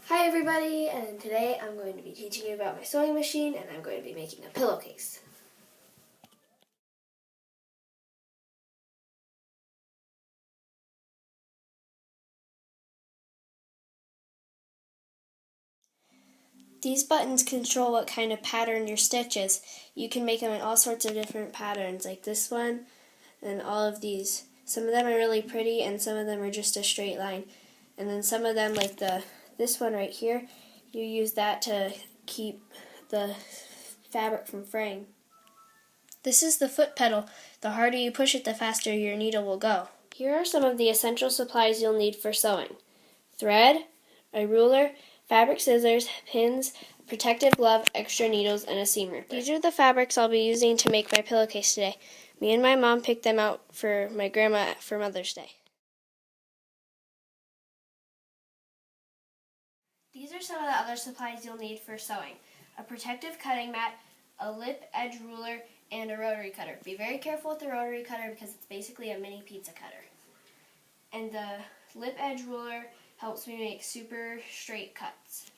Hi everybody, and today I'm going to be teaching you about my sewing machine, and I'm going to be making a pillowcase. These buttons control what kind of pattern your stitch is. You can make them in all sorts of different patterns, like this one and all of these. Some of them are really pretty and some of them are just a straight line. And then some of them, like this one right here, you use that to keep the fabric from fraying. This is the foot pedal. The harder you push it, the faster your needle will go. Here are some of the essential supplies you'll need for sewing: thread, a ruler, fabric scissors, pins, a protective glove, extra needles, and a seam ripper. These are the fabrics I'll be using to make my pillowcase today. Me and my mom picked them out for my grandma for Mother's Day. These are some of the other supplies you'll need for sewing: a protective cutting mat, a lip edge ruler, and a rotary cutter. Be very careful with the rotary cutter because it's basically a mini pizza cutter. And the lip edge ruler helps me make super straight cuts.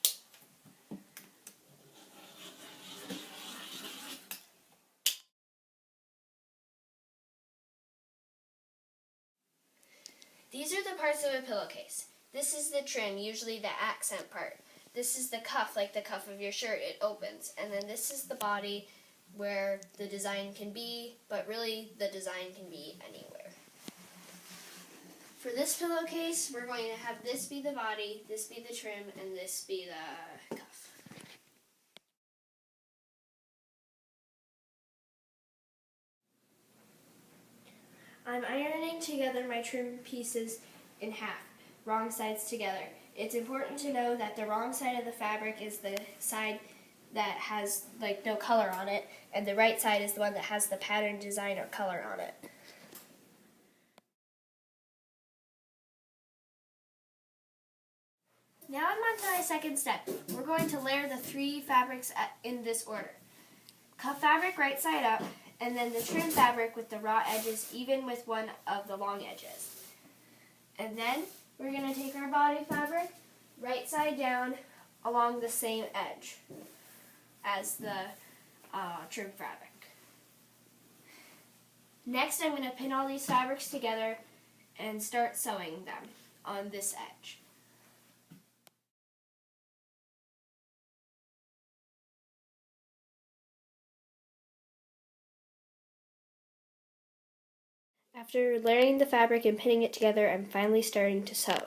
These are the parts of a pillowcase. This is the trim, usually the accent part. This is the cuff, like the cuff of your shirt, it opens. And then this is the body, where the design can be, but really the design can be anywhere. For this pillowcase, we're going to have this be the body, this be the trim, and this be the cuff. I'm ironing together my trim pieces in half, wrong sides together. It's important to know that the wrong side of the fabric is the side that has no color on it, and the right side is the one that has the pattern, design, or color on it. Now I'm on to my second step. We're going to layer the three fabrics in this order: cuff fabric right side up, and then the trim fabric with the raw edges even with one of the long edges. And then we're going to take our body fabric right side down along the same edge as the trim fabric. Next, I'm going to pin all these fabrics together and start sewing them on this edge. After layering the fabric and pinning it together, I'm finally starting to sew.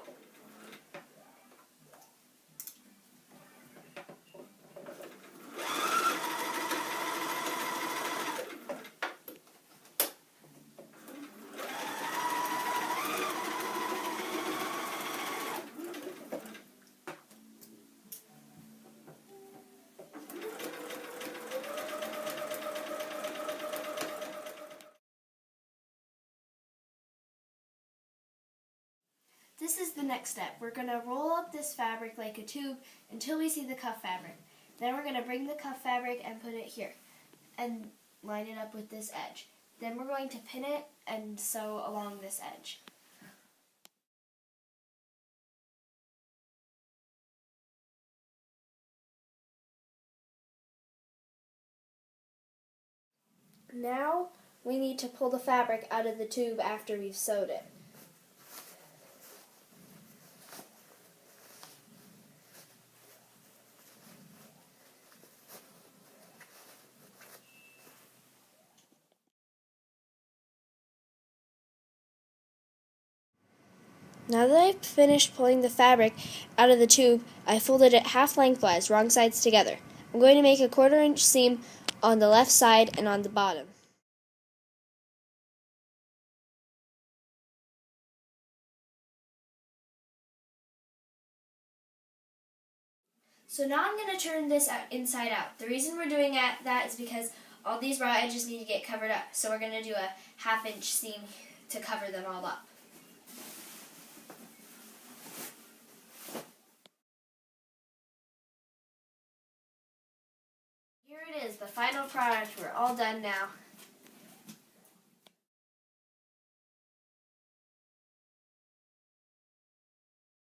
This is the next step. We're going to roll up this fabric like a tube until we see the cuff fabric. Then we're going to bring the cuff fabric and put it here and line it up with this edge. Then we're going to pin it and sew along this edge. Now we need to pull the fabric out of the tube after we've sewed it. Now that I've finished pulling the fabric out of the tube, I folded it half lengthwise, wrong sides together. I'm going to make a 1/4 inch seam on the left side and on the bottom. So now I'm going to turn this inside out. The reason we're doing that is because all these raw edges need to get covered up. So we're going to do a 1/2 inch seam to cover them all up. Here it is, the final product. We're all done now.